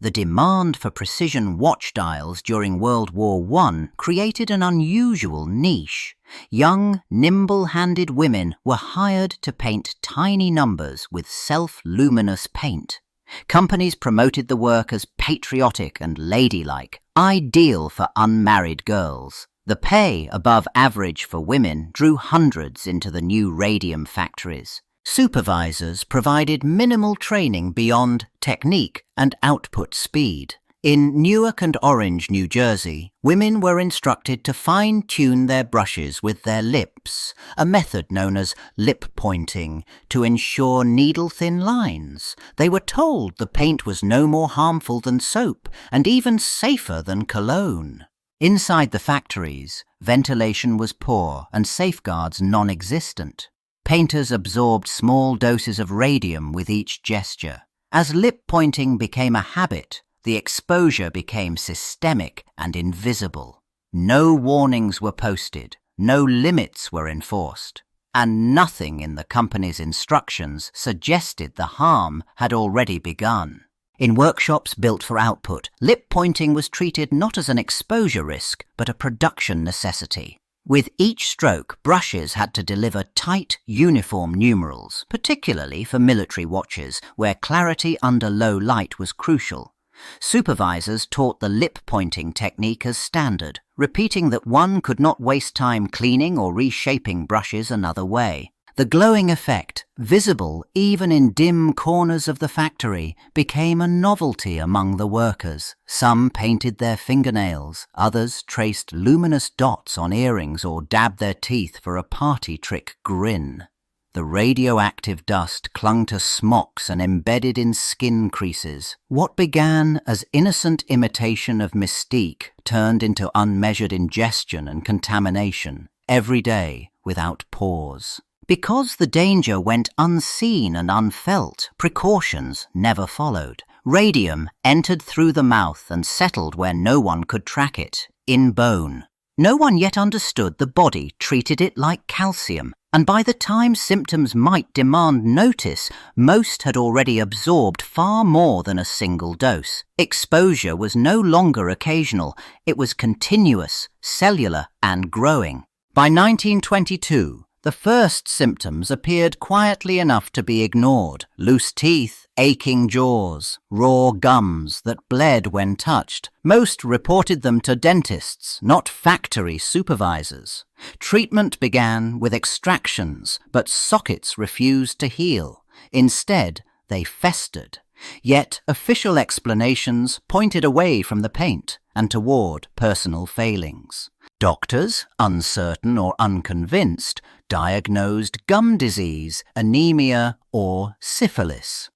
The demand for precision watch dials during World War I created an unusual niche. Young, nimble-handed women were hired to paint tiny numbers with self-luminous paint. Companies promoted the work as patriotic and ladylike, ideal for unmarried girls. The pay above average for women drew hundreds into the new radium factories. Supervisors provided minimal training beyond technique and output speed. In Newark and Orange, New Jersey, women were instructed to fine-tune their brushes with their lips, a method known as lip pointing, to ensure needle-thin lines. They were told the paint was no more harmful than soap and even safer than cologne. Inside the factories, ventilation was poor and safeguards non-existent. Painters absorbed small doses of radium with each gesture. As lip pointing became a habit, the exposure became systemic and invisible. No warnings were posted, no limits were enforced, and nothing in the company's instructions suggested the harm had already begun. In workshops built for output, lip pointing was treated not as an exposure risk, but a production necessity. With each stroke, brushes had to deliver tight, uniform numerals, particularly for military watches, where clarity under low light was crucial. Supervisors taught the lip-pointing technique as standard, repeating that one could not waste time cleaning or reshaping brushes another way. The glowing effect, visible even in dim corners of the factory, became a novelty among the workers. Some painted their fingernails, others traced luminous dots on earrings or dabbed their teeth for a party trick grin. The radioactive dust clung to smocks and embedded in skin creases. What began as innocent imitation of mystique turned into unmeasured ingestion and contamination, every day without pause. Because the danger went unseen and unfelt, precautions never followed. Radium entered through the mouth and settled where no one could track it, in bone. No one yet understood the body treated it like calcium, and by the time symptoms might demand notice, most had already absorbed far more than a single dose. Exposure was no longer occasional, it was continuous, cellular, and growing. By 1922, the first symptoms appeared quietly enough to be ignored: loose teeth, aching jaws, raw gums that bled when touched. Most reported them to dentists, not factory supervisors. Treatment began with extractions, but sockets refused to heal. Instead, they festered. Yet official explanations pointed away from the paint and toward personal failings. Doctors, uncertain or unconvinced, diagnosed gum disease, anemia, or syphilis.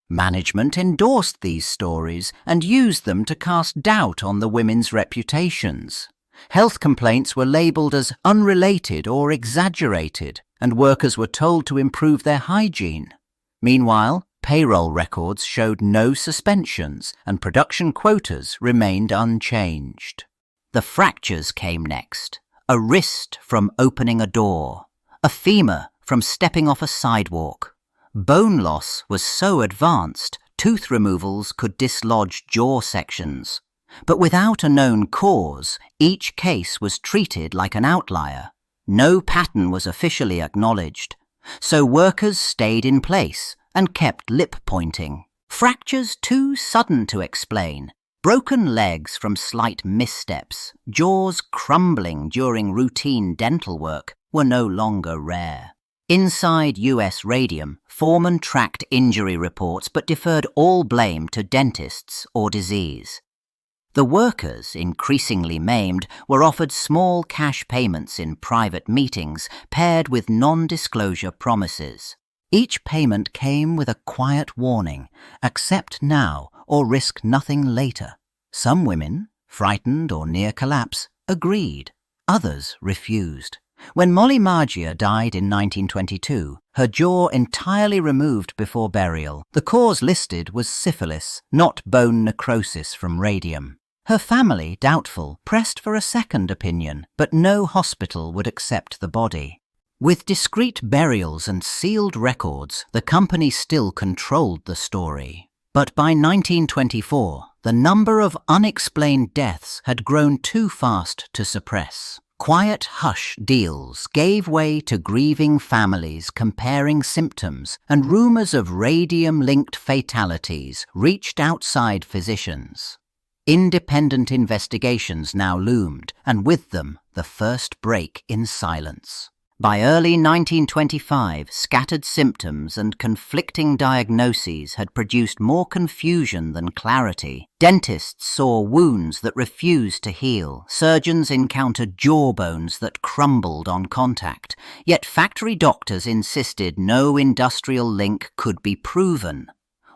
Management endorsed these stories and used them to cast doubt on the women's reputations. Health complaints were labelled as unrelated or exaggerated, and workers were told to improve their hygiene. Meanwhile, payroll records showed no suspensions, and production quotas remained unchanged. The fractures came next: a wrist from opening a door, a femur from stepping off a sidewalk. Bone loss was so advanced, tooth removals could dislodge jaw sections. But without a known cause, each case was treated like an outlier. No pattern was officially acknowledged, so workers stayed in place and kept lip pointing. Fractures too sudden to explain. Broken legs from slight missteps, jaws crumbling during routine dental work were no longer rare. Inside US Radium, foremen tracked injury reports but deferred all blame to dentists or disease. The workers, increasingly maimed, were offered small cash payments in private meetings paired with non-disclosure promises. Each payment came with a quiet warning: accept now or risk nothing later. Some women, frightened or near collapse, agreed. Others refused. When Molly Margia died in 1922, her jaw entirely removed before burial, the cause listed was syphilis, not bone necrosis from radium. Her family, doubtful, pressed for a second opinion, but no hospital would accept the body. With discreet burials and sealed records, the company still controlled the story. But by 1924, the number of unexplained deaths had grown too fast to suppress. Quiet hush deals gave way to grieving families comparing symptoms, and rumors of radium-linked fatalities reached outside physicians. Independent investigations now loomed, and with them the first break in silence. By early 1925, scattered symptoms and conflicting diagnoses had produced more confusion than clarity. Dentists saw wounds that refused to heal. Surgeons encountered jawbones that crumbled on contact. Yet factory doctors insisted no industrial link could be proven.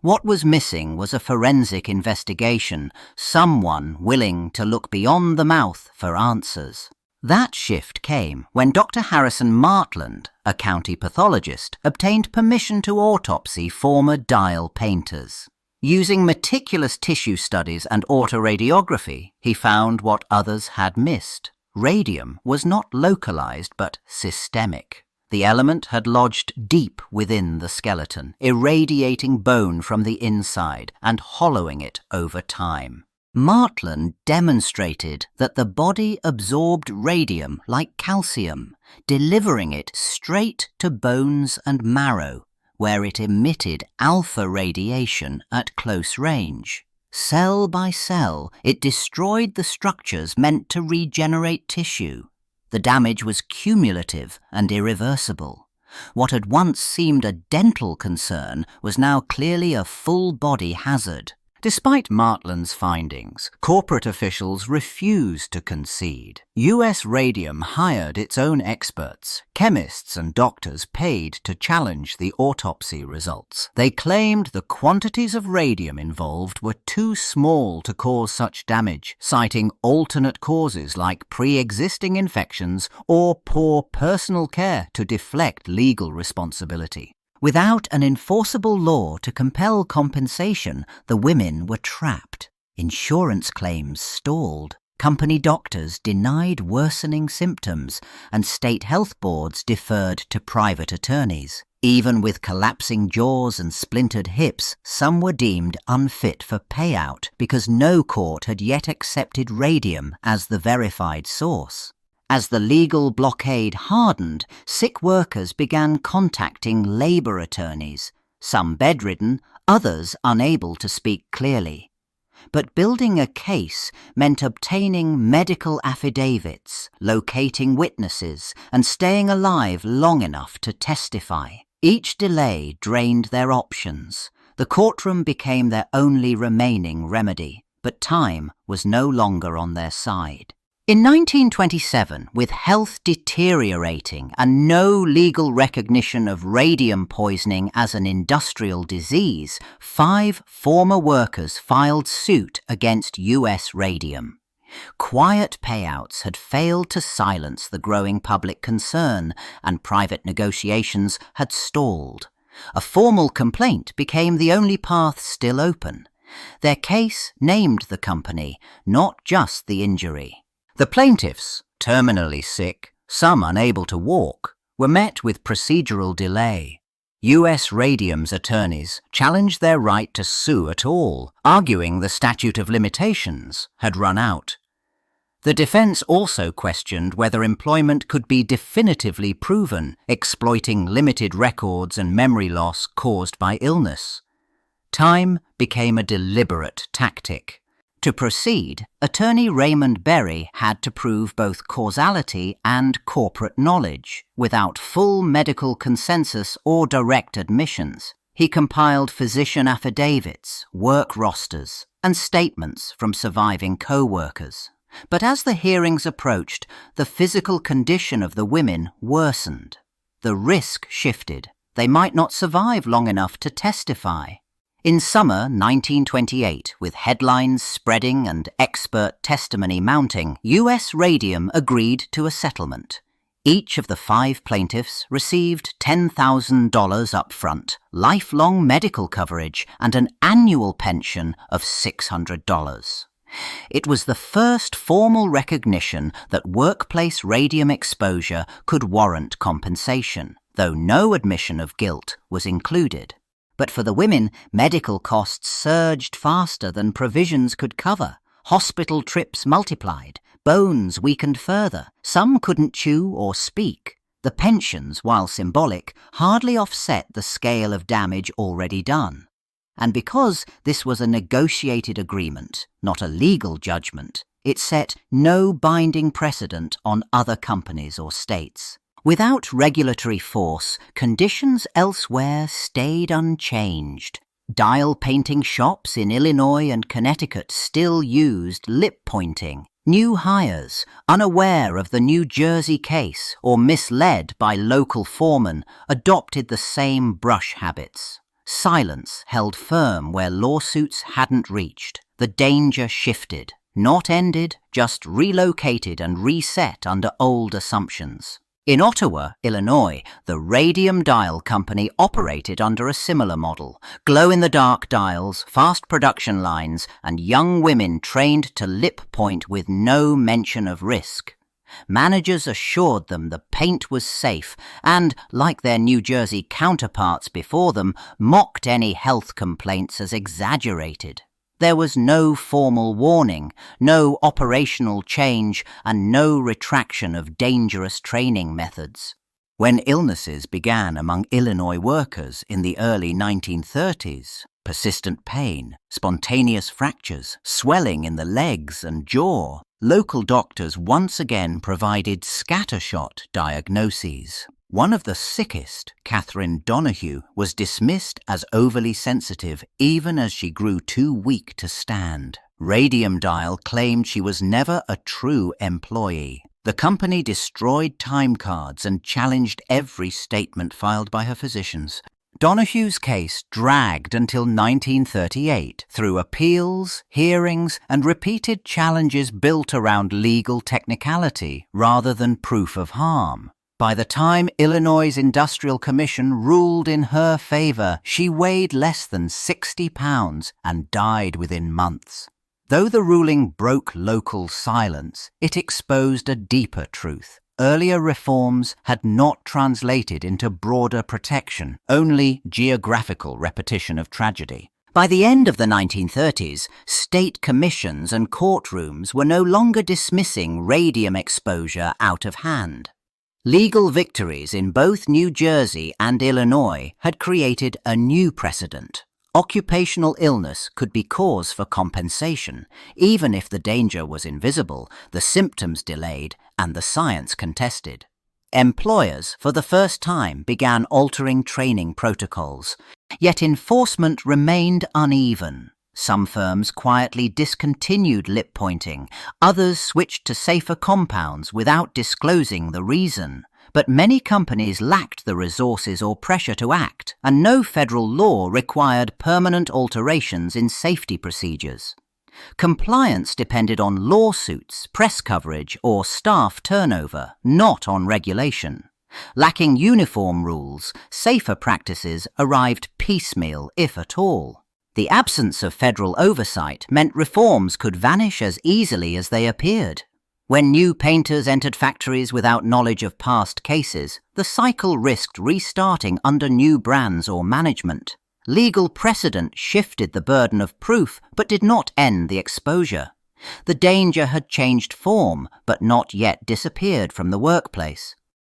What was missing was a forensic investigation, someone willing to look beyond the mouth for answers. That shift came when Dr. Harrison Martland, a county pathologist, obtained permission to autopsy former dial painters. Using meticulous tissue studies and autoradiography, he found what others had missed. Radium was not localized but systemic. The element had lodged deep within the skeleton, irradiating bone from the inside and hollowing it over time. Martland demonstrated that the body absorbed radium like calcium, delivering it straight to bones and marrow, where it emitted alpha radiation at close range. Cell by cell, it destroyed the structures meant to regenerate tissue. The damage was cumulative and irreversible. What had once seemed a dental concern was now clearly a full-body hazard. Despite Martland's findings, corporate officials refused to concede. US Radium hired its own experts. Chemists and doctors paid to challenge the autopsy results. They claimed the quantities of radium involved were too small to cause such damage, citing alternate causes like pre-existing infections or poor personal care to deflect legal responsibility. Without an enforceable law to compel compensation, the women were trapped. Insurance claims stalled. Company doctors denied worsening symptoms, and state health boards deferred to private attorneys. Even with collapsing jaws and splintered hips, some were deemed unfit for payout because no court had yet accepted radium as the verified source. As the legal blockade hardened, sick workers began contacting labor attorneys, some bedridden, others unable to speak clearly. But building a case meant obtaining medical affidavits, locating witnesses, and staying alive long enough to testify. Each delay drained their options. The courtroom became their only remaining remedy, but time was no longer on their side. In 1927, with health deteriorating and no legal recognition of radium poisoning as an industrial disease, 5 former workers filed suit against US Radium. Quiet payouts had failed to silence the growing public concern, and private negotiations had stalled. A formal complaint became the only path still open. Their case named the company, not just the injury. The plaintiffs, terminally sick, some unable to walk, were met with procedural delay. US Radium's attorneys challenged their right to sue at all, arguing the statute of limitations had run out. The defense also questioned whether employment could be definitively proven, exploiting limited records and memory loss caused by illness. Time became a deliberate tactic. To proceed, attorney Raymond Berry had to prove both causality and corporate knowledge, without full medical consensus or direct admissions. He compiled physician affidavits, work rosters, and statements from surviving co-workers. But as the hearings approached, the physical condition of the women worsened. The risk shifted. They might not survive long enough to testify. In summer 1928, with headlines spreading and expert testimony mounting, US Radium agreed to a settlement. Each of the 5 plaintiffs received $10,000 up front, lifelong medical coverage, and an annual pension of $600. It was the first formal recognition that workplace radium exposure could warrant compensation, though no admission of guilt was included. But for the women, medical costs surged faster than provisions could cover. Hospital trips multiplied, bones weakened further, some couldn't chew or speak. The pensions, while symbolic, hardly offset the scale of damage already done. And because this was a negotiated agreement, not a legal judgment, it set no binding precedent on other companies or states. Without regulatory force, conditions elsewhere stayed unchanged. Dial painting shops in Illinois and Connecticut still used lip pointing. New hires, unaware of the New Jersey case or misled by local foremen, adopted the same brush habits. Silence held firm where lawsuits hadn't reached. The danger shifted, not ended, just relocated and reset under old assumptions. In Ottawa, Illinois, the Radium Dial Company operated under a similar model. Glow-in-the-dark dials, fast production lines, and young women trained to lip point with no mention of risk. Managers assured them the paint was safe and, like their New Jersey counterparts before them, mocked any health complaints as exaggerated. There was no formal warning, no operational change, and no retraction of dangerous training methods. When illnesses began among Illinois workers in the early 1930s, persistent pain, spontaneous fractures, swelling in the legs and jaw, local doctors once again provided scattershot diagnoses. One of the sickest, Catherine Donahue, was dismissed as overly sensitive even as she grew too weak to stand. Radium Dial claimed she was never a true employee. The company destroyed time cards and challenged every statement filed by her physicians. Donahue's case dragged until 1938 through appeals, hearings, and repeated challenges built around legal technicality rather than proof of harm. By the time Illinois' Industrial Commission ruled in her favor, she weighed less than 60 pounds and died within months. Though the ruling broke local silence, it exposed a deeper truth. Earlier reforms had not translated into broader protection, only geographical repetition of tragedy. By the end of the 1930s, state commissions and courtrooms were no longer dismissing radium exposure out of hand. Legal victories in both New Jersey and Illinois had created a new precedent. Occupational illness could be cause for compensation, even if the danger was invisible, the symptoms delayed, and the science contested. Employers, for the first time, began altering training protocols, yet enforcement remained uneven. Some firms quietly discontinued lip pointing, others switched to safer compounds without disclosing the reason. But many companies lacked the resources or pressure to act, and no federal law required permanent alterations in safety procedures. Compliance depended on lawsuits, press coverage, or staff turnover, not on regulation. Lacking uniform rules, safer practices arrived piecemeal, if at all. The absence of federal oversight meant reforms could vanish as easily as they appeared. When new painters entered factories without knowledge of past cases, the cycle risked restarting under new brands or management. Legal precedent shifted the burden of proof, but did not end the exposure. The danger had changed form, but not yet disappeared from the workplace.